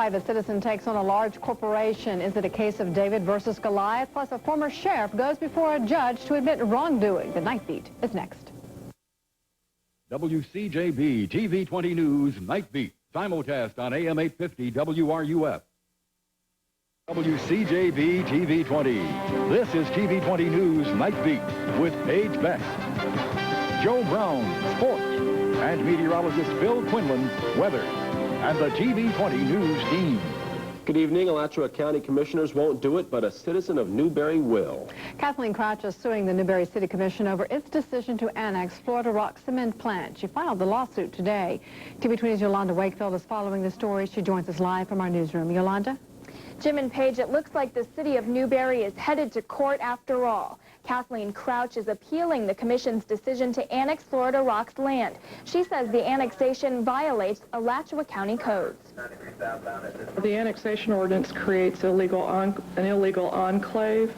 private citizen takes on a large corporation. Is it a case of David versus Goliath? Plus, a former sheriff goes before a judge to admit wrongdoing. The Night Beat is next. WCJB-TV 20 News Night Beat, simulcast on AM 850 WRUF. WCJB-TV 20. This is TV 20 News Night Beat with Paige Beck, Joe Brown, sports, and meteorologist Bill Quinlan, weather, and the TV 20 News team. Good evening. Alachua County Commissioners won't do it, but a citizen of Newberry will. Kathleen Crouch is suing the Newberry City Commission over its decision to annex Florida Rock Cement Plant. She filed the lawsuit today. TV 20's Yolanda Wakefield is following the story. She joins us live from our newsroom. Yolanda? Jim and Paige, it looks like the city of Newberry is headed to court after all. Kathleen Crouch is appealing the commission's decision to annex Florida Rock's land. She says the annexation violates Alachua County codes. The annexation ordinance creates an illegal enclave,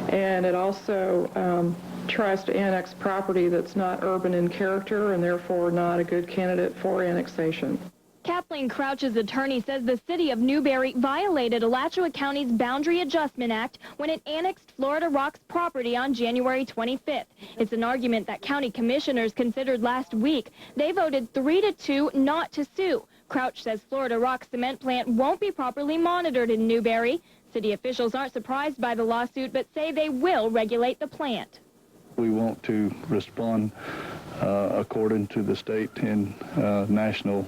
and it also tries to annex property that's not urban in character and therefore not a good candidate for annexation. Kathleen Crouch's attorney says the city of Newberry violated Alachua County's Boundary Adjustment Act when it annexed Florida Rock's property on January 25th. It's an argument that county commissioners considered last week. They voted 3-2 not to sue. Crouch says Florida Rock Cement Plant won't be properly monitored in Newberry. City officials aren't surprised by the lawsuit, but say they will regulate the plant. We want to respond according to the state and national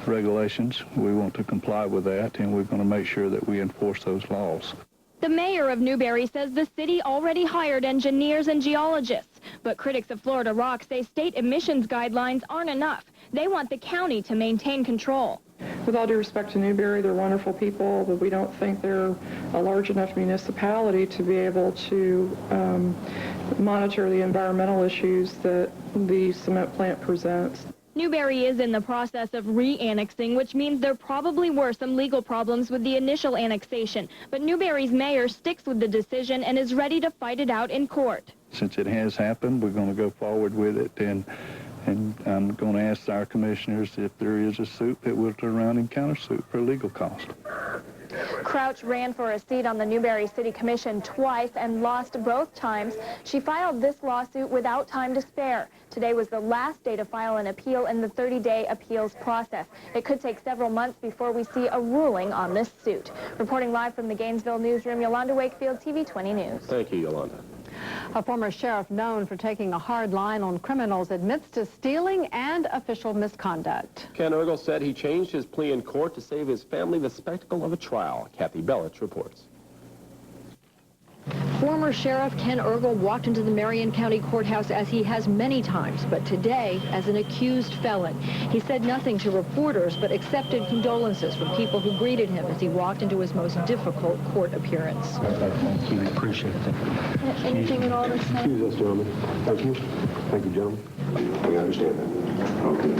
regulations. We want to comply with that, and we're going to make sure that we enforce those laws. The mayor of Newberry says the city already hired engineers and geologists, but critics of Florida Rock say state emissions guidelines aren't enough. They want the county to maintain control. With all due respect to Newberry, they're wonderful people, but we don't think they're a large enough municipality to be able to monitor the environmental issues that the cement plant presents. Newberry is in the process of re-annexing, which means there probably were some legal problems with the initial annexation. But Newberry's mayor sticks with the decision and is ready to fight it out in court. Since it has happened, we're going to go forward with it, and I'm going to ask our commissioners if there is a suit that we'll turn around and countersuit for legal cost. Crouch ran for a seat on the Newberry City Commission twice and lost both times. She filed this lawsuit without time to spare. Today was the last day to file an appeal in the 30-day appeals process. It could take several months before we see a ruling on this suit. Reporting live from the Gainesville newsroom, Yolanda Wakefield, TV 20 News. Thank you, Yolanda. A former sheriff known for taking a hard line on criminals admits to stealing and official misconduct. Ken Ergel said he changed his plea in court to save his family the spectacle of a trial. Kathy Bellich reports. Former Sheriff Ken Ergel walked into the Marion County Courthouse as he has many times, but today as an accused felon. He said nothing to reporters, but accepted condolences from people who greeted him as he walked into his most difficult court appearance. Thank you. Appreciate it. Anything at all to say? Excuse us, gentlemen. Thank you. Thank you, gentlemen. We understand that. Okay.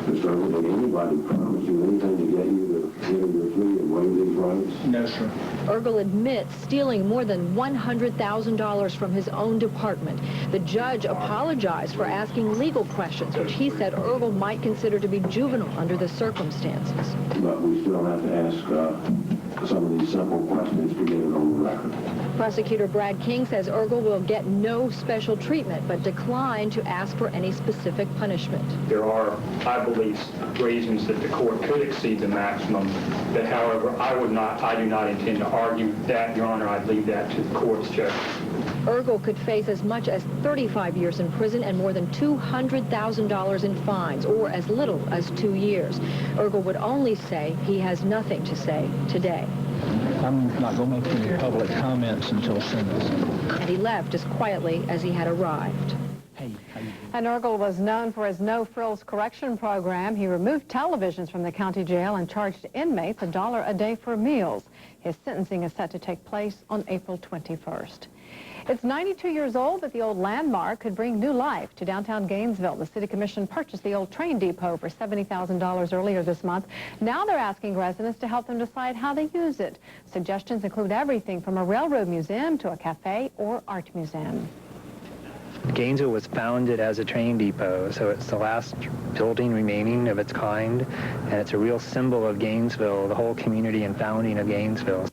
Mr. Ergel, did anybody promise you anything to get you to give your plea and waive these rights? No, sir. Ergel admits stealing more than $100,000 from his own department. The judge apologized for asking legal questions, which he said Ergel might consider to be juvenile under the circumstances. But we still have to ask some of these simple questions to get it on the record. Prosecutor Brad King says Ergel will get no special treatment, but declined to ask for any specific punishment. There are, I believe, reasons that the court could exceed the maximum. But however, I do not intend to argue that, Your Honor. I'd leave that to the court's judge. Ergel could face as much as 35 years in prison and more than $200,000 in fines, or as little as 2 years. Ergel would only say he has nothing to say today. I'm not going to make any public comments until sentencing. And he left as quietly as he had arrived. And Ergel was known for his no-frills correction program. He removed televisions from the county jail and charged inmates $1 a day for meals. His sentencing is set to take place on April 21st. It's 92 years old, but the old landmark could bring new life to downtown Gainesville. The City Commission purchased the old train depot for $70,000 earlier this month. Now they're asking residents to help them decide how they use it. Suggestions include everything from a railroad museum to a cafe or art museum. Gainesville was founded as a train depot, so it's the last building remaining of its kind, and it's a real symbol of Gainesville, the whole community and founding of Gainesville.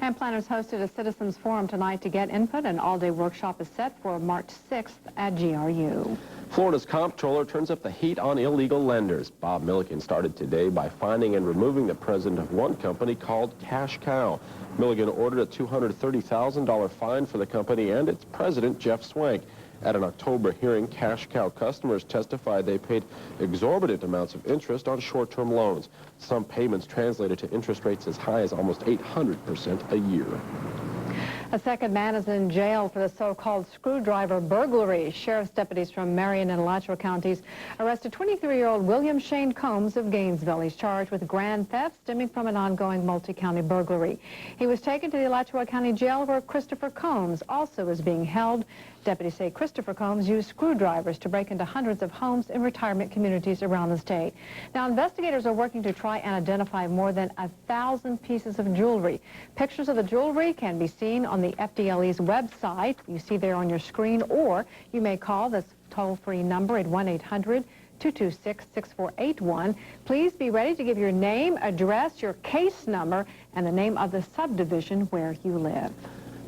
And planners hosted a citizens forum tonight to get input. An all-day workshop is set for March 6th at GRU. Florida's comptroller turns up the heat on illegal lenders. Bob Milliken started today by finding and removing the president of one company called Cash Cow. Milliken ordered a $230,000 fine for the company and its president, Jeff Swank. At an October hearing, Cash Cow customers testified they paid exorbitant amounts of interest on short-term loans. Some payments translated to interest rates as high as almost 800% a year. A second man is in jail for the so-called screwdriver burglary. Sheriff's deputies from Marion and Alachua counties arrested 23-year-old William Shane Combs of Gainesville. He's charged with grand theft stemming from an ongoing multi-county burglary. He was taken to the Alachua County Jail where Christopher Combs also is being held. Deputies say Christopher Combs used screwdrivers to break into hundreds of homes in retirement communities around the state. Now, investigators are working to try and identify more than 1,000 pieces of jewelry. Pictures of the jewelry can be seen on the FDLE's website. You see there on your screen, or you may call this toll-free number at 1-800-226-6481. Please be ready to give your name, address, your case number, and the name of the subdivision where you live.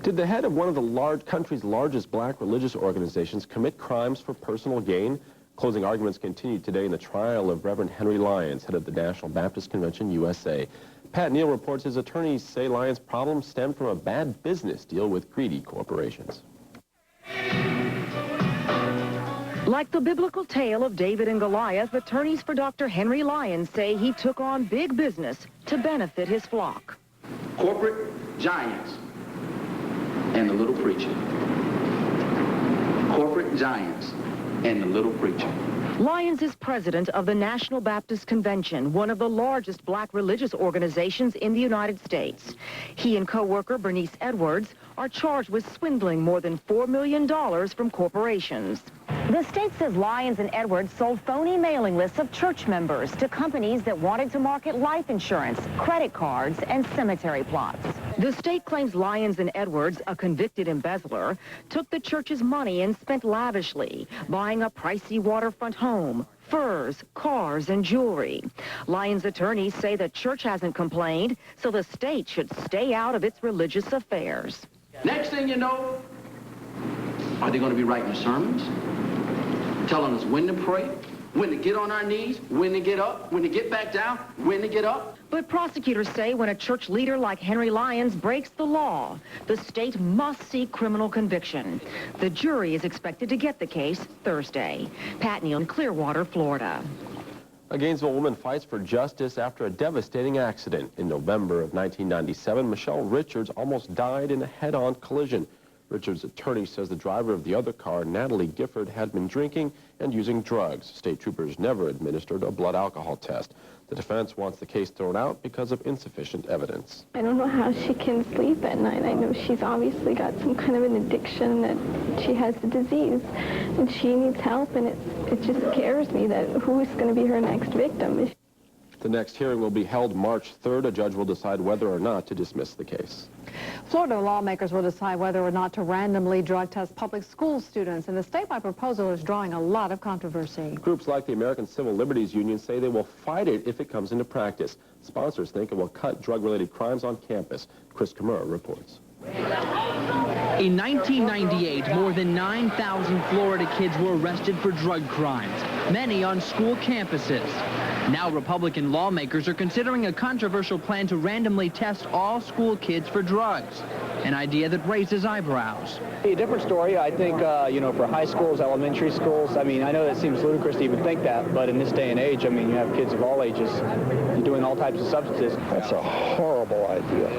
Did the head of one of the country's largest black religious organizations commit crimes for personal gain? Closing arguments continued today in the trial of Reverend Henry Lyons, head of the National Baptist Convention USA. Pat Neal reports his attorneys say Lyons' problem stemmed from a bad business deal with greedy corporations. Like the biblical tale of David and Goliath, attorneys for Dr. Henry Lyons say he took on big business to benefit his flock. Corporate giants and the little preacher. Corporate giants and the little preacher. Lyons is president of the National Baptist Convention, one of the largest black religious organizations in the United States. He and co-worker Bernice Edwards are charged with swindling more than $4 million from corporations. The state says Lyons and Edwards sold phony mailing lists of church members to companies that wanted to market life insurance, credit cards, and cemetery plots. The state claims Lyons and Edwards, a convicted embezzler, took the church's money and spent lavishly, buying a pricey waterfront home, furs, cars, and jewelry. Lyons attorneys say the church hasn't complained, so the state should stay out of its religious affairs. Next thing you know, are they going to be writing sermons, telling us when to pray, when to get on our knees, when to get up, when to get back down, when to get up? But prosecutors say when a church leader like Henry Lyons breaks the law, the state must seek criminal conviction. The jury is expected to get the case Thursday. Pat Neal in Clearwater, Florida. A Gainesville woman fights for justice after a devastating accident. In November of 1997, Michelle Richards almost died in a head-on collision. Richards' attorney says the driver of the other car, Natalie Gifford, had been drinking and using drugs. State troopers never administered a blood alcohol test. The defense wants the case thrown out because of insufficient evidence. I don't know how she can sleep at night. I know she's obviously got some kind of an addiction, that she has the disease, and she needs help, and it just scares me that who is going to be her next victim. The next hearing will be held March 3rd. A judge will decide whether or not to dismiss the case. Florida lawmakers will decide whether or not to randomly drug test public school students, and the statewide proposal is drawing a lot of controversy. Groups like the American Civil Liberties Union say they will fight it if it comes into practice. Sponsors think it will cut drug-related crimes on campus. Chris Kimura reports. In 1998, more than 9,000 Florida kids were arrested for drug crimes, many on school campuses. Now Republican lawmakers are considering a controversial plan to randomly test all school kids for drugs, an idea that raises eyebrows. A different story, I think, for high schools, elementary schools. I mean, I know that seems ludicrous to even think that, but in this day and age, I mean, you have kids of all ages doing all types of substances. That's a horrible idea.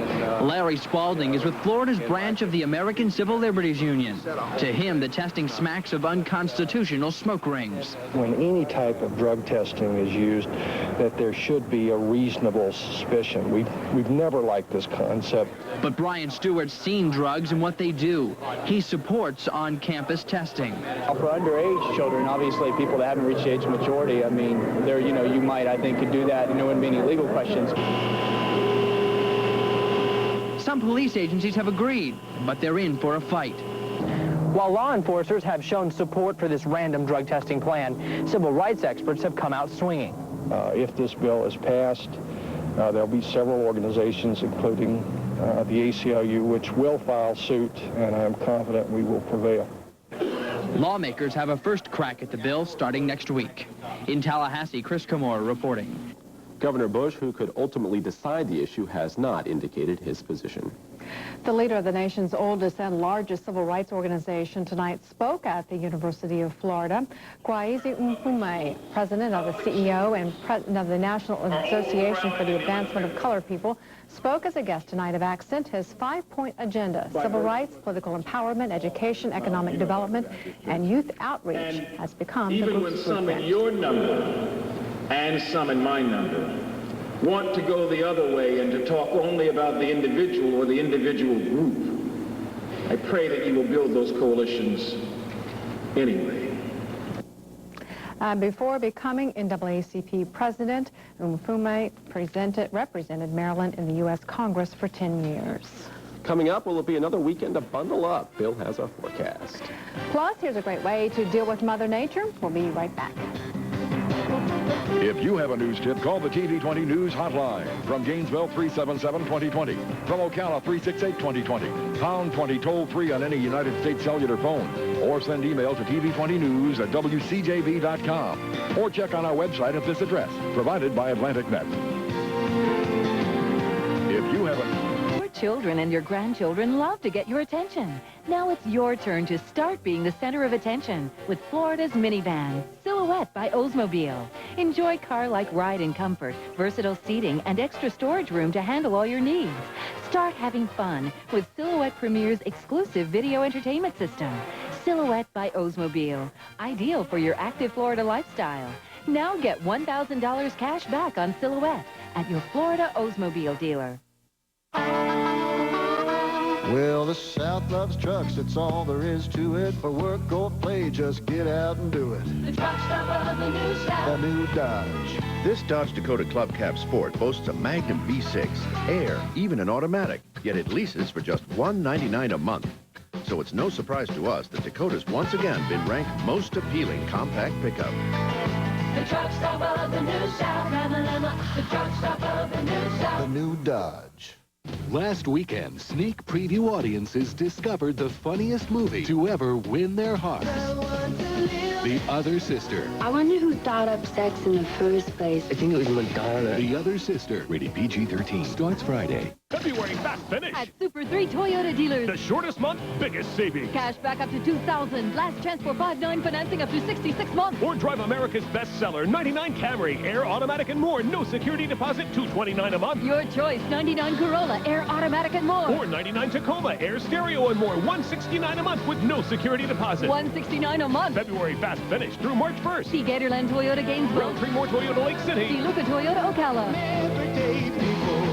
Larry Spalding is with Florida's branch of the American Civil Liberties Union. To him, the testing smacks of unconstitutional smoke rings. When any type of drug testing is used, that there should be a reasonable suspicion. We've never liked this concept. But Brian Stewart's seen drugs and what they do. He supports on-campus testing. For underage children, obviously people that haven't reached the age of maturity, I mean, you might, I think, could do that and there wouldn't be any legal questions. Some police agencies have agreed, but they're in for a fight. While law enforcers have shown support for this random drug testing plan, civil rights experts have come out swinging. If this bill is passed, there'll be several organizations, including the ACLU, which will file suit, and I'm confident we will prevail. Lawmakers have a first crack at the bill starting next week. In Tallahassee, Chris Camore reporting. Governor Bush, who could ultimately decide the issue, has not indicated his position. The leader of the nation's oldest and largest civil rights organization tonight spoke at the University of Florida. Kwesi Mfume, president of the CEO and president of the National Association for the Advancement of Colored People, spoke as a guest tonight of Accent, his 5-point agenda: civil rights, political empowerment, education, economic development, and youth outreach has become the even when some in your number and some in my number want to go the other way and to talk only about the individual or the individual group, I pray that you will build those coalitions anyway. Before becoming NAACP president, Mfume represented Maryland in the U.S. Congress for 10 years. Coming up, will it be another weekend to bundle up? Bill has our forecast. Plus, here's a great way to deal with Mother Nature. We'll be right back. If you have a news tip, call the TV20 News Hotline. From Gainesville, 377-2020. From Ocala, 368-2020. Pound 20 toll-free on any United States cellular phone. Or send email to TV20news@WCJB.com. Or check on our website at this address, provided by AtlanticNet. If you have a... Children and your grandchildren love to get your attention. Now it's your turn to start being the center of attention with Florida's minivan, Silhouette by Oldsmobile. Enjoy car-like ride and comfort, versatile seating, and extra storage room to handle all your needs. Start having fun with Silhouette Premier's exclusive video entertainment system. Silhouette by Oldsmobile, ideal for your active Florida lifestyle. Now get $1,000 cash back on Silhouette at your Florida Oldsmobile dealer. Well, the South loves trucks, that's all there is to it. For work or play, just get out and do it. The truck stop of the new South. The new Dodge. This Dodge Dakota Club Cab Sport boasts a Magnum V6, air, even an automatic, yet it leases for just $199 a month. So it's no surprise to us that Dakota's once again been ranked most appealing compact pickup. The truck stop of the new South. The truck stop of the new South. The new Dodge. Last weekend, sneak preview audiences discovered the funniest movie to ever win their hearts. The Other Sister. I wonder who thought up sex in the first place. I think it was Madonna. The Other Sister, rated PG-13, starts Friday. February Fast Finish. At Super 3 Toyota dealers. The shortest month, biggest savings. Cash back up to $2,000. Last chance for 5-9 financing up to 66 months. Or drive America's bestseller, 99 Camry, air, automatic, and more. No security deposit, $229 a month. Your choice, 99 Corolla, air, automatic, and more. Or 99 Tacoma, air, stereo, and more. $169 a month with no security deposit. $169 a month. February Fast Finish through March 1st. See Gatorland Toyota Gainesville. Roundtree Moore Toyota Lake City. See Luca Toyota Ocala. Everyday people.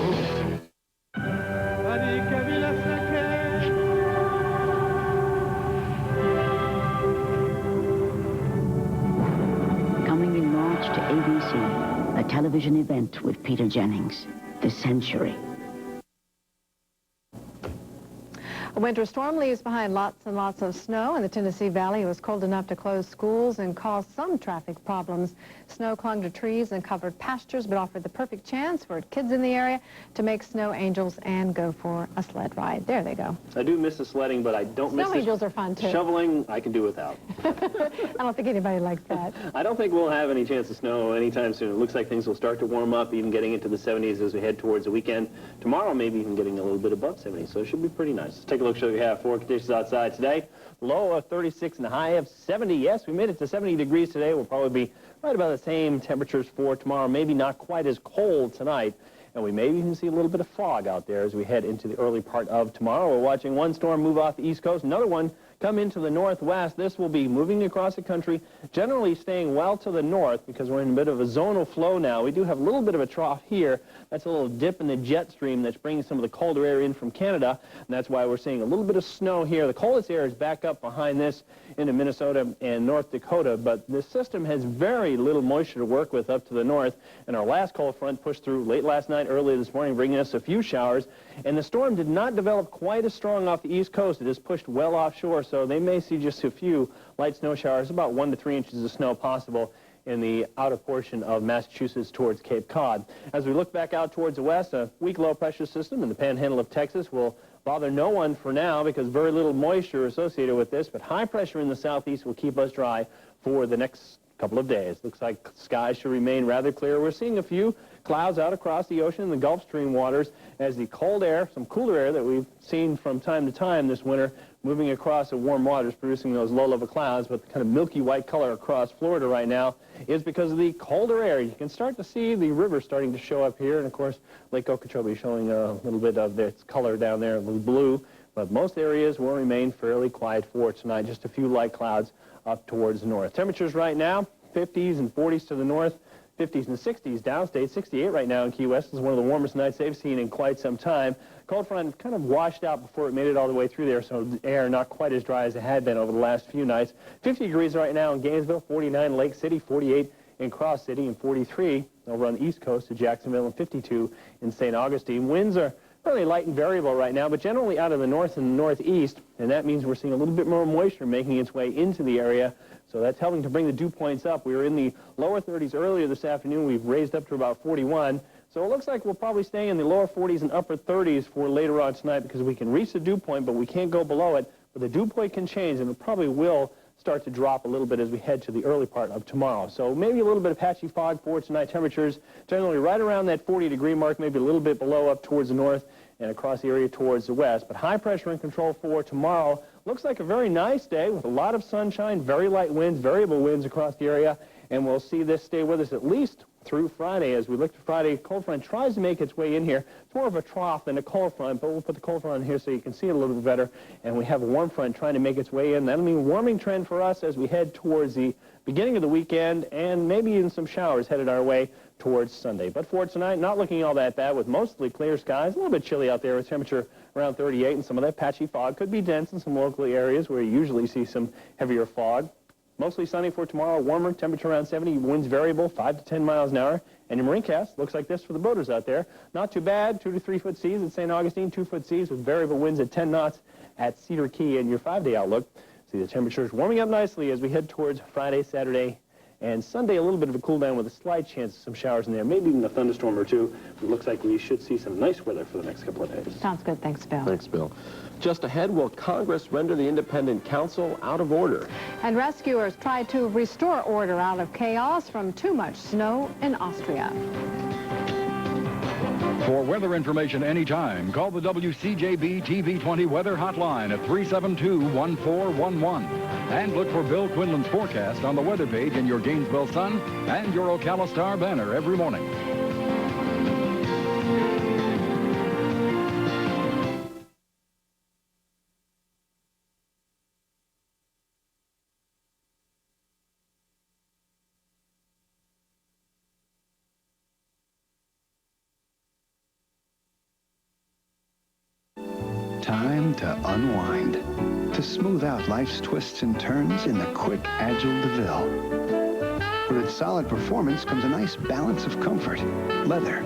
Coming in March to ABC, a television event with Peter Jennings, The Century. A winter storm leaves behind lots and lots of snow in the Tennessee Valley. It was cold enough to close schools and cause some traffic problems. Snow clung to trees and covered pastures, but offered the perfect chance for kids in the area to make snow angels and go for a sled ride. There they go. I do miss the sledding, but I don't miss Snow angels are fun, too. Shoveling, I can do without. I don't think anybody likes that. I don't think we'll have any chance of snow anytime soon. It looks like things will start to warm up, even getting into the 70s as we head towards the weekend. Tomorrow, maybe even getting a little bit above 70, so it should be pretty nice. Let's take a look, show you have four conditions outside today. Low of 36 and a high of 70. Yes, we made it to 70 degrees today. We'll probably be right about the same temperatures for tomorrow. Maybe not quite as cold tonight. And we may even see a little bit of fog out there as we head into the early part of tomorrow. We're watching one storm move off the east coast, another one come into the northwest. This will be moving across the country, generally staying well to the north because we're in a bit of a zonal flow now. We do have a little bit of a trough here. That's a little dip in the jet stream that's bringing some of the colder air in from Canada, and that's why we're seeing a little bit of snow here. The coldest air is back up behind this into Minnesota and North Dakota, but this system has very little moisture to work with up to the north, and our last cold front pushed through late last night, early this morning, bringing us a few showers, and the storm did not develop quite as strong off the east coast. It is pushed well offshore, so they may see just a few light snow showers, about 1 to 3 inches of snow possible in the outer portion of Massachusetts towards Cape Cod. As we look back out towards the west, a weak low-pressure system in the panhandle of Texas will bother no one for now because very little moisture associated with this, but high pressure in the southeast will keep us dry for the next couple of days. Looks like skies should remain rather clear. We're seeing a few clouds out across the ocean in the Gulf Stream waters as the cold air, some cooler air that we've seen from time to time this winter, moving across the warm waters, producing those low-level clouds, but the kind of milky white color across Florida right now is because of the colder air. You can start to see the river starting to show up here, and of course, Lake Okeechobee showing a little bit of its color down there, a little blue, but most areas will remain fairly quiet for tonight. Just a few light clouds up towards the north. Temperatures right now, 50s and 40s to the north, 50s and 60s downstate. 68 right now in Key West. This is one of the warmest nights they've seen in quite some time. Cold front kind of washed out before it made it all the way through there, so the air not quite as dry as it had been over the last few nights. 50 degrees right now in Gainesville, 49 in Lake City, 48 in Cross City, and 43 over on the east coast of Jacksonville, and 52 in St. Augustine. Winds are fairly light and variable right now, but generally out of the north and the northeast, and that means we're seeing a little bit more moisture making its way into the area, so that's helping to bring the dew points up. We were in the lower 30s earlier this afternoon. We've raised up to about 41, so it looks like we'll probably stay in the lower 40s and upper 30s for later on tonight because we can reach the dew point, but we can't go below it. But the dew point can change, and it probably will start to drop a little bit as we head to the early part of tomorrow. So maybe a little bit of patchy fog for tonight. Temperatures generally right around that 40-degree mark, maybe a little bit below up towards the north and across the area towards the west. But high pressure in control for tomorrow. Looks like a very nice day with a lot of sunshine, very light winds, variable winds across the area, and we'll see this stay with us at least through Friday. As we look to Friday, cold front tries to make its way in here. It's more of a trough than a cold front, but we'll put the cold front on here so you can see it a little bit better. And we have a warm front trying to make its way in. That'll mean a warming trend for us as we head towards the beginning of the weekend, and maybe even some showers headed our way towards Sunday. But for tonight, not looking all that bad with mostly clear skies. A little bit chilly out there with temperature around 38, and some of that patchy fog could be dense in some local areas where you usually see some heavier fog. Mostly sunny for tomorrow, warmer, temperature around 70, winds variable, 5 to 10 miles an hour. And your marine cast looks like this for the boaters out there. Not too bad, 2 to 3 foot seas at St. Augustine, 2 foot seas with variable winds at 10 knots at Cedar Key. And your 5-day outlook, see the temperatures warming up nicely as we head towards Friday, Saturday, and Sunday, a little bit of a cool down with a slight chance of some showers in there, maybe even a thunderstorm or two. It looks like we should see some nice weather for the next couple of days. Sounds good. Thanks, Bill. Thanks, Bill. Just ahead, will Congress render the independent council out of order? And rescuers try to restore order out of chaos from too much snow in Austria. For weather information anytime, call the WCJB-TV 20 weather hotline at 372-1411. And look for Bill Quinlan's forecast on the weather page in your Gainesville Sun and your Ocala Star banner every morning. Time to unwind, to smooth out life's twists and turns in the quick, agile DeVille. With its solid performance comes a nice balance of comfort. Leather,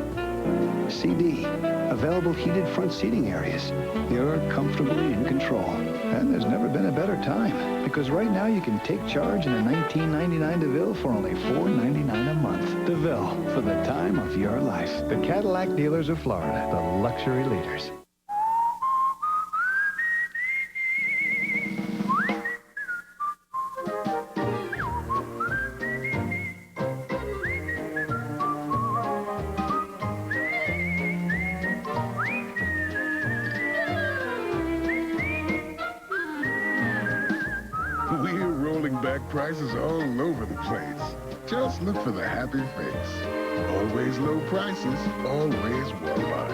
CD, available heated front seating areas. You're comfortably in control. And there's never been a better time, because right now you can take charge in a 1999 DeVille for only $4.99 a month. DeVille, for the time of your life. The Cadillac dealers of Florida, the luxury leaders. We're rolling back prices all over the place. Just look for the happy face. Always low prices, always Walmart.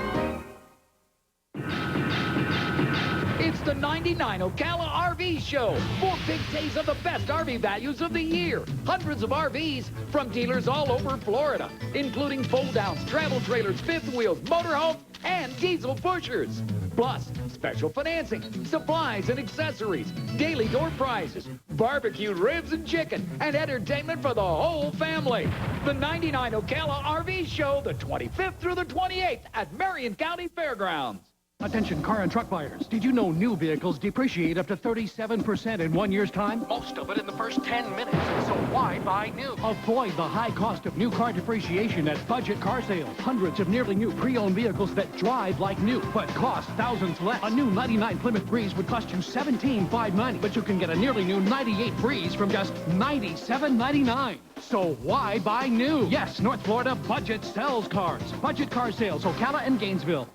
It's the 99 Ocala RV Show. 4 big days of the best RV values of the year. Hundreds of RVs from dealers all over Florida, including fold-downs, travel trailers, fifth wheels, motorhomes, and diesel pushers. Plus, special financing, supplies and accessories, daily door prizes, barbecued ribs and chicken, and entertainment for the whole family. The 99 Ocala RV Show, the 25th through the 28th at Marion County Fairgrounds. Attention car and truck buyers. Did you know new vehicles depreciate up to 37% in 1 year's time? Most of it in the first 10 minutes. So why buy new? Avoid the high cost of new car depreciation at Budget Car Sales. Hundreds of nearly new pre-owned vehicles that drive like new, but cost thousands less. A new 99 Plymouth Breeze would cost you $17,590, but you can get a nearly new 98 Breeze from just $97.99. So why buy new? Yes, North Florida Budget sells cars. Budget Car Sales, Ocala and Gainesville.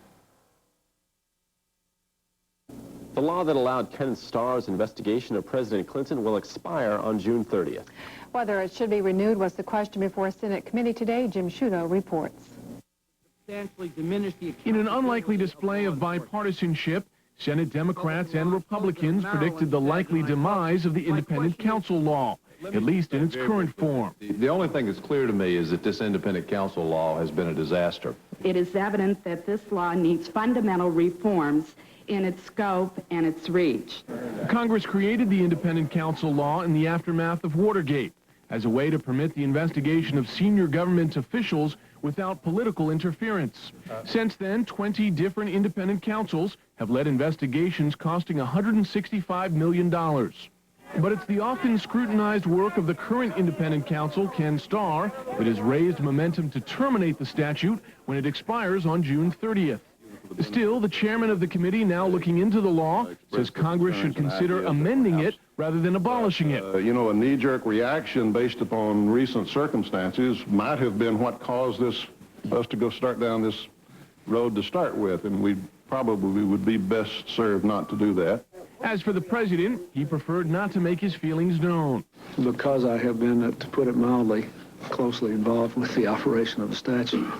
The law that allowed Ken Starr's investigation of President Clinton will expire on June 30th. Whether it should be renewed was the question before a Senate committee today. Jim Sciutto reports. In an unlikely display of bipartisanship, Senate Democrats and Republicans predicted the likely demise of the independent counsel law, at least in its current form. The only thing that's clear to me is that this independent counsel law has been a disaster. It is evident that this law needs fundamental reforms in its scope and its reach. Congress created the independent counsel law in the aftermath of Watergate as a way to permit the investigation of senior government officials without political interference. Since then, 20 different independent counsels have led investigations costing $165 million. But it's the often scrutinized work of the current independent counsel, Ken Starr, that has raised momentum to terminate the statute when it expires on June 30th. Still, the chairman of the committee, now looking into the law, says Congress should consider amending it rather than abolishing it. You know, a knee-jerk reaction based upon recent circumstances might have been what caused us to go start down this road to start with, and we probably would be best served not to do that. As for the president, he preferred not to make his feelings known. Because I have been, to put it mildly, closely involved with the operation of the statute,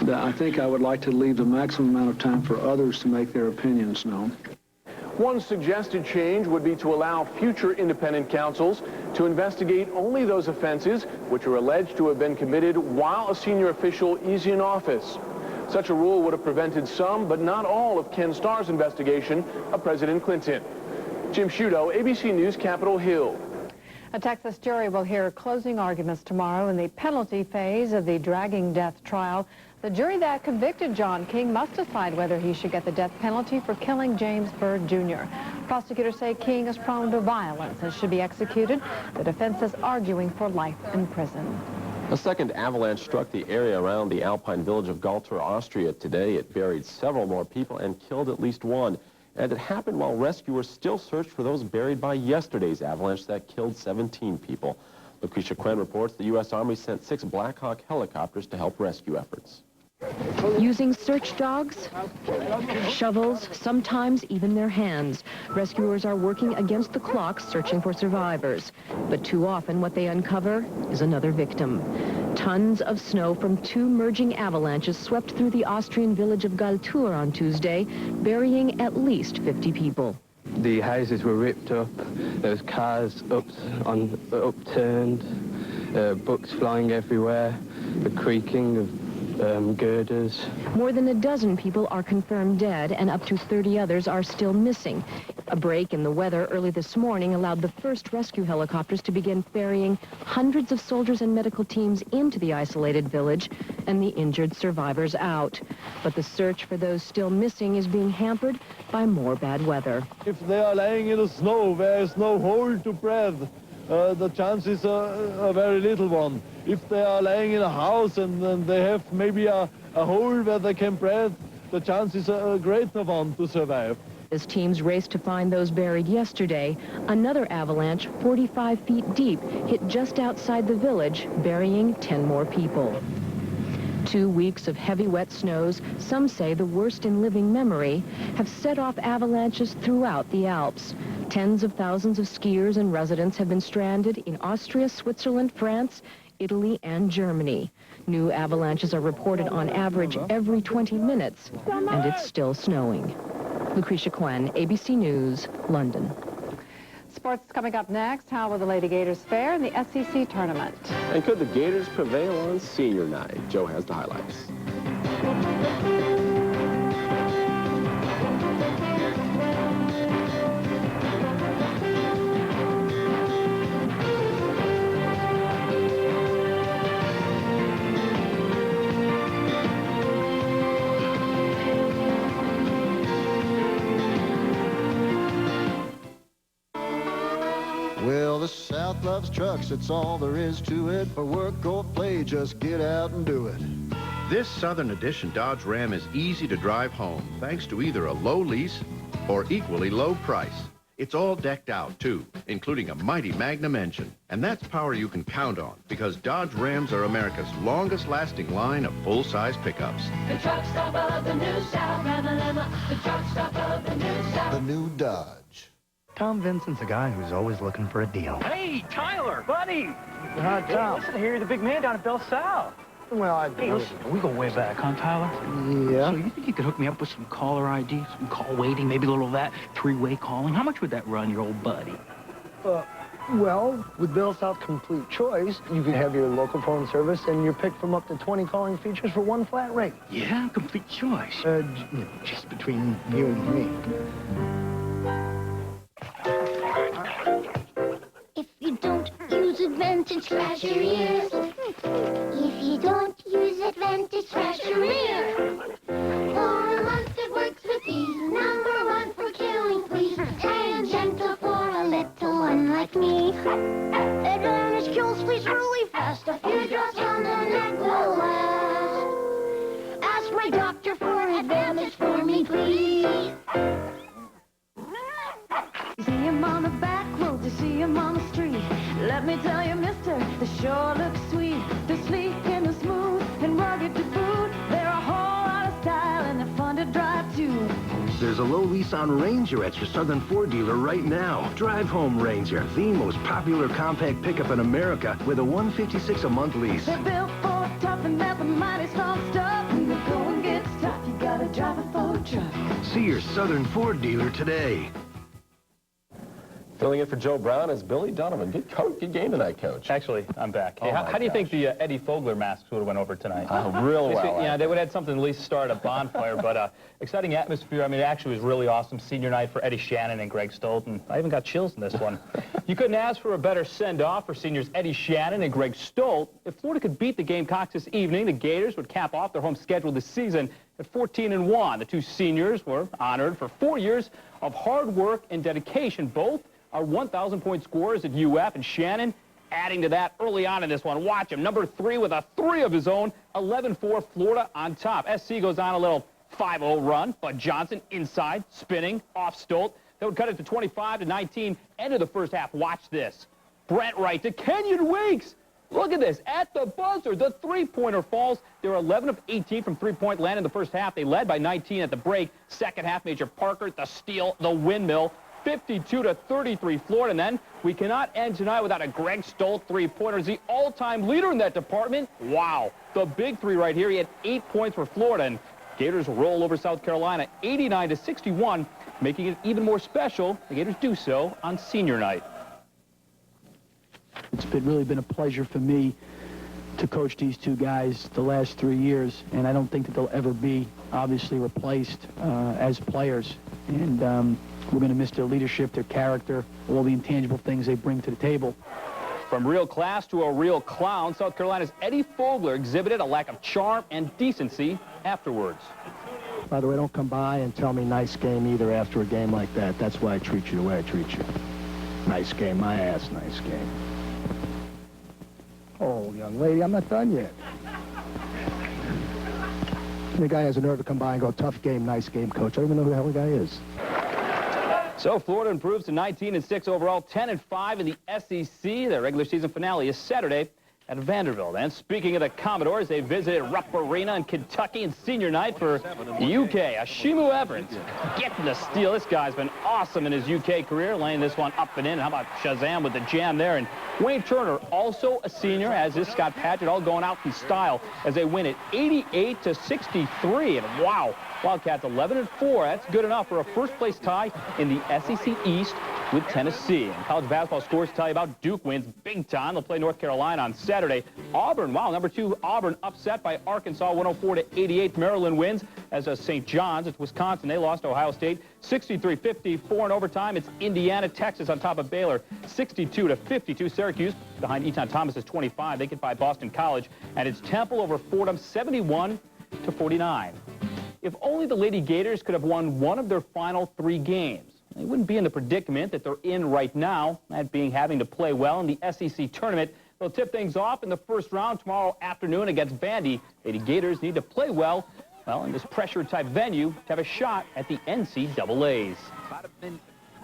I think I would like to leave the maximum amount of time for others to make their opinions known. One suggested change would be to allow future independent counsels to investigate only those offenses which are alleged to have been committed while a senior official is in office. Such a rule would have prevented some, but not all, of Ken Starr's investigation of President Clinton. Jim Sciutto, ABC News, Capitol Hill. A Texas jury will hear closing arguments tomorrow in the penalty phase of the dragging death trial. The jury that convicted John King must decide whether he should get the death penalty for killing James Byrd Jr. Prosecutors say King is prone to violence and should be executed. The defense is arguing for life in prison. A second avalanche struck the area around the Alpine village of Galter, Austria today. It buried several more people and killed at least one. And it happened while rescuers still searched for those buried by yesterday's avalanche that killed 17 people. Lucretia Quinn reports the U.S. Army sent 6 Black Hawk helicopters to help rescue efforts. Using search dogs, shovels, sometimes even their hands, rescuers are working against the clock searching for survivors. But too often what they uncover is another victim. Tons of snow from 2 merging avalanches swept through the Austrian village of Galtur on Tuesday, burying at least 50 people. The houses were ripped up, there was cars upturned, books flying everywhere, the creaking of girders. More than a dozen people are confirmed dead, and up to 30 others are still missing. A break in the weather early this morning allowed the first rescue helicopters to begin ferrying hundreds of soldiers and medical teams into the isolated village and the injured survivors out. But the search for those still missing is being hampered by more bad weather. If they are laying in the snow, there is no hole to breathe. The chance is a very little one. If they are laying in a house and they have maybe a hole where they can breathe, the chance is a greater one to survive. As teams raced to find those buried yesterday, another avalanche 45 feet deep hit just outside the village, burying 10 more people. 2 weeks of heavy wet snows, some say the worst in living memory, have set off avalanches throughout the Alps. Tens of thousands of skiers and residents have been stranded in Austria, Switzerland, France, Italy, and Germany. New avalanches are reported on average every 20 minutes, and it's still snowing. Lucretia Quinn, ABC News, London. Sports coming up next. How will the Lady Gators fare in the SEC tournament? And could the Gators prevail on senior night? Joe has the highlights. loves trucks, it's all there is to it. For work or play, just get out and do it. This Southern Edition Dodge Ram is easy to drive home thanks to either a low lease or equally low price. It's all decked out, too, including a mighty Magnum engine. And that's power you can count on, because Dodge Rams are America's longest-lasting line of full-size pickups. The truck stop of the new South, Ram-a-lamma. The truck stop of the new South. The new Dodge. Tom Vincent's a guy who's always looking for a deal. Hey, Tyler, buddy. Hi, Tom. Listen, I hear you're the big man down at Bell South. Well, Hey, listen, we go way back, huh, Tyler? Yeah. So you think you could hook me up with some caller ID, some call waiting, maybe a little of that three-way calling? How much would that run your old buddy? Well, with Bell South Complete Choice, you can have your local phone service and you're picked from up to 20 calling features for one flat rate. Yeah, Complete Choice. Just between you and me. If you don't use Advantage, scratch your ears. If you don't use Advantage, scratch your ear. For a month it works with ease. #1 for killing fleas. And gentle for a little one like me. Advantage kills fleas really fast. A few drops on the neck will last. Ask my doctor for Advantage for me, please. You see him on the back road, you see him on the street. Let me tell you, mister, they sure look sweet. They're sleek and they're smooth and rugged to boot. They're a whole lot of style and they're fun to drive too. There's a low lease on Ranger at your Southern Ford dealer right now. Drive home Ranger, the most popular compact pickup in America with a $156 a month lease. They're built for tough and that's the mighty strong stuff. When the going gets tough, you gotta drive a Ford truck. See your Southern Ford dealer today. Filling in for Joe Brown is Billy Donovan. Good game tonight, Coach. Actually, I'm back. Hey, how do you think the Eddie Fogler masks would have went over tonight? Real well. Yeah, they would have had something to at least start a bonfire, but exciting atmosphere. I mean, it actually was really awesome. Senior night for Eddie Shannon and Greg Stolt, and I even got chills in this one. You couldn't ask for a better send-off for seniors Eddie Shannon and Greg Stolt. If Florida could beat the Gamecocks this evening, the Gators would cap off their home schedule this season at 14-1. The two seniors were honored for 4 years of hard work and dedication. Both are 1,000-point scorers at UF, and Shannon adding to that early on in this one. Watch him, number 3 with a 3 of his own, 11-4 Florida on top. SC goes on a little 5-0 run, but Johnson inside, spinning, off Stolt. That would cut it to 25-19, end of the first half. Watch this. Brent Wright to Kenyon Weeks. Look at this, at the buzzer, the three-pointer falls. They were 11 of 18 from three-point land in the first half. They led by 19 at the break. Second half, Major Parker, the steal, the windmill. 52-33 Florida, and then we cannot end tonight without a Greg Stolt three-pointer. He's the all-time leader in that department. Wow, the big three right here. He had 8 points for Florida, and Gators roll over South Carolina 89-61, making it even more special. The Gators do so on senior night. It's really been a pleasure for me to coach these two guys the last 3 years, and I don't think that they'll ever be obviously replaced as players. And we're going to miss their leadership, their character, all the intangible things they bring to the table. From real class to a real clown, South Carolina's Eddie Fogler exhibited a lack of charm and decency afterwards. By the way, don't come by and tell me nice game either after a game like that. That's why I treat you the way I treat you. Nice game, my ass, nice game. Oh, young lady, I'm not done yet. The guy has a nerve to come by and go, tough game, nice game, coach. I don't even know who the hell the guy is. So Florida improves to 19-6 overall, 10-5 in the SEC. Their regular season finale is Saturday at Vanderbilt. And speaking of the Commodores, they visited Rupp Arena in Kentucky in senior night for the UK. Ashimu Everett getting the steal. This guy's been awesome in his UK career, laying this one up and in. How about Shazam with the jam there? And Wayne Turner, also a senior, as is Scott Padgett, all going out in style as they win it 88-63. And wow, Wildcats 11-4. That's good enough for a first-place tie in the SEC East with Tennessee. And college basketball scores tell you about Duke wins big time. They'll play North Carolina on Saturday. Auburn, wow, number 2 Auburn upset by Arkansas 104-88. Maryland wins as St. John's. It's Wisconsin. They lost to Ohio State 63-54 in overtime. It's Indiana, Texas on top of Baylor 62-52. Syracuse behind Eton Thomas's 25. They get by Boston College. And it's Temple over Fordham 71-49. If only the Lady Gators could have won one of their final 3 games. they wouldn't be in the predicament that they're in right now, that being having to play well in the SEC tournament. They'll tip things off in the first round tomorrow afternoon against Vandy. Lady Gators need to play well, in this pressure-type venue to have a shot at the NCAAs.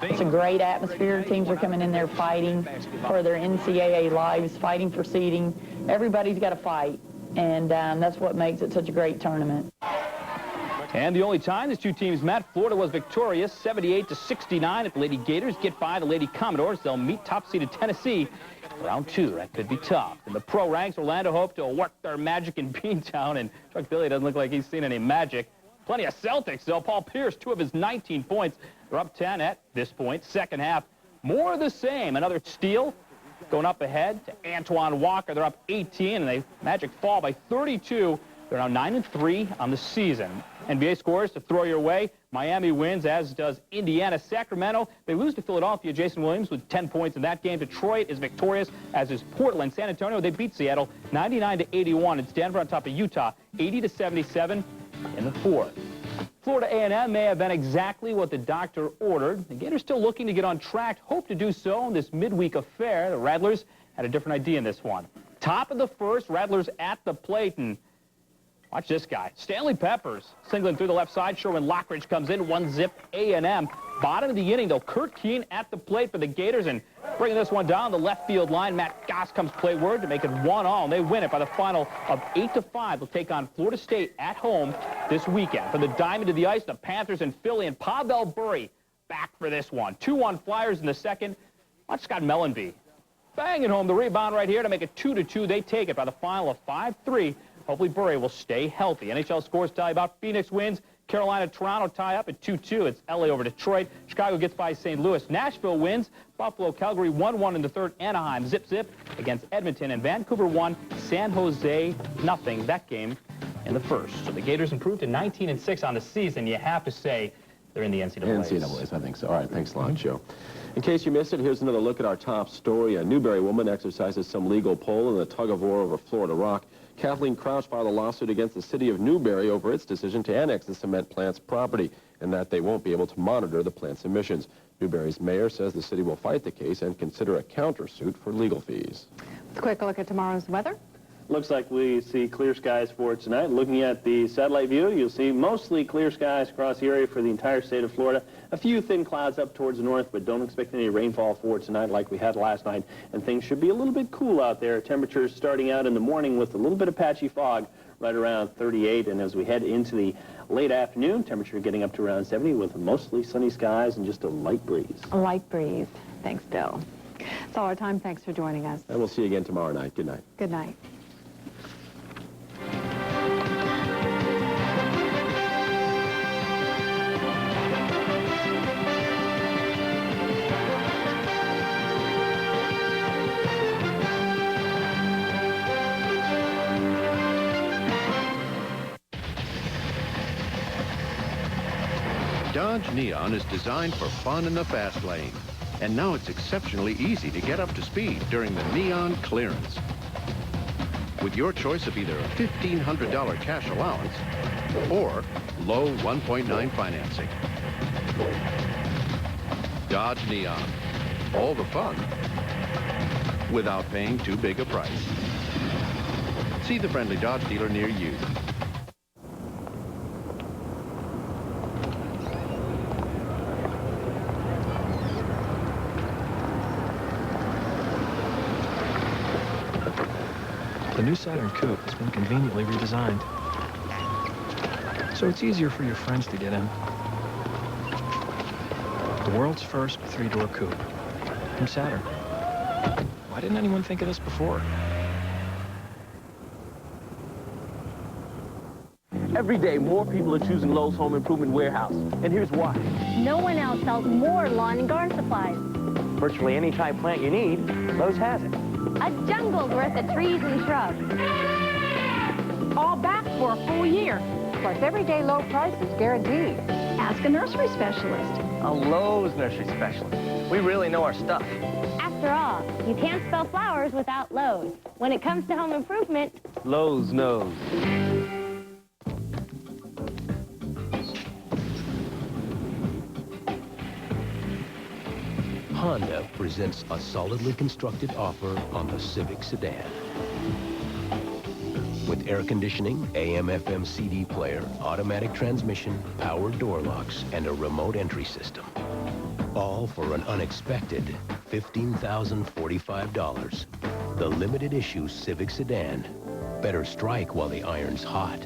It's a great atmosphere. Teams are coming in there fighting for their NCAA lives, fighting for seeding. Everybody's got to fight, and that's what makes it such a great tournament. And the only time these two teams met, Florida was victorious, 78-69. If the Lady Gators get by the Lady Commodores, they'll meet top-seeded Tennessee. Round 2, that could be tough. In the pro ranks, Orlando hope to work their magic in Beantown, and Chuck Billy doesn't look like he's seen any magic. Plenty of Celtics, though. Paul Pierce, 2 of his 19 points. They're up 10 at this point. Second half, more of the same. Another steal going up ahead to Antoine Walker. They're up 18, and they Magic fall by 32. They're now 9-3 on the season. NBA scores to throw your way. Miami wins, as does Indiana. Sacramento, they lose to Philadelphia. Jason Williams with 10 points in that game. Detroit is victorious, as is Portland. San Antonio, they beat Seattle 99-81. It's Denver on top of Utah, 80-77 in the fourth. Florida A&M may have been exactly what the doctor ordered. The Gators still looking to get on track. Hope to do so in this midweek affair. The Rattlers had a different idea in this one. Top of the first, Rattlers at the plate, and watch this guy. Stanley Peppers singling through the left side. Sherwin Lockridge comes in, 1-zip A&M. Bottom of the inning, though, Kurt Keene at the plate for the Gators, and bringing this one down the left field line. Matt Goss comes playward to make it 1-all, and they win it by the final of 8-5. They'll take on Florida State at home this weekend. From the diamond to the ice, the Panthers and Philly, and Pavel Bure back for this one. 2-1 Flyers in the second. Watch Scott Mellenby banging home the rebound right here to make it 2-2. They take it by the final of 5-3. Hopefully Bure will stay healthy. NHL scores tell you about Phoenix wins. Carolina, Toronto tie up at 2-2. It's LA over Detroit. Chicago gets by St. Louis. Nashville wins. Buffalo, Calgary 1-1 in the third. Anaheim zip against Edmonton. And Vancouver won. San Jose nothing. That game in the first. So the Gators improved to 19-6 on the season. You have to say they're in the NCAAs. NCAAs, I think so. All right, thanks a lot, Joe. In case you missed it, here's another look at our top story. A Newberry woman exercises some legal pull in the tug-of-war over Florida Rock. Kathleen Crouch filed a lawsuit against the city of Newberry over its decision to annex the cement plant's property and that they won't be able to monitor the plant's emissions. Newberry's mayor says the city will fight the case and consider a countersuit for legal fees. Let's a quick look at tomorrow's weather. Looks like we see clear skies for tonight. Looking at the satellite view, you'll see mostly clear skies across the area for the entire state of Florida. A few thin clouds up towards the north, but don't expect any rainfall for tonight like we had last night. And things should be a little bit cool out there. Temperatures starting out in the morning with a little bit of patchy fog, right around 38. And as we head into the late afternoon, temperature getting up to around 70 with mostly sunny skies and just a light breeze. A light breeze. Thanks, Bill. That's all our time. Thanks for joining us. And we'll see you again tomorrow night. Good night. Good night. Dodge Neon is designed for fun in the fast lane. And now it's exceptionally easy to get up to speed during the Neon clearance. With your choice of either a $1,500 cash allowance or low 1.9 financing. Dodge Neon. All the fun without paying too big a price. See the friendly Dodge dealer near you. The new Saturn Coupe has been conveniently redesigned, so it's easier for your friends to get in. The world's first 3-door coupe from Saturn. Why didn't anyone think of this before? Every day, more people are choosing Lowe's Home Improvement Warehouse, and here's why. No one else sells more lawn and garden supplies. Virtually any type plant you need, Lowe's has it. A jungle's worth of trees and shrubs. All back for a full year. Plus, everyday low prices guaranteed. Ask a nursery specialist. A Lowe's nursery specialist. We really know our stuff. After all, you can't spell flowers without Lowe's. When it comes to home improvement, Lowe's knows. Honda presents a solidly constructed offer on the Civic sedan. With air conditioning, AM/FM CD player, automatic transmission, power door locks, and a remote entry system. All for an unexpected $15,045. The limited issue Civic sedan. Better strike while the iron's hot.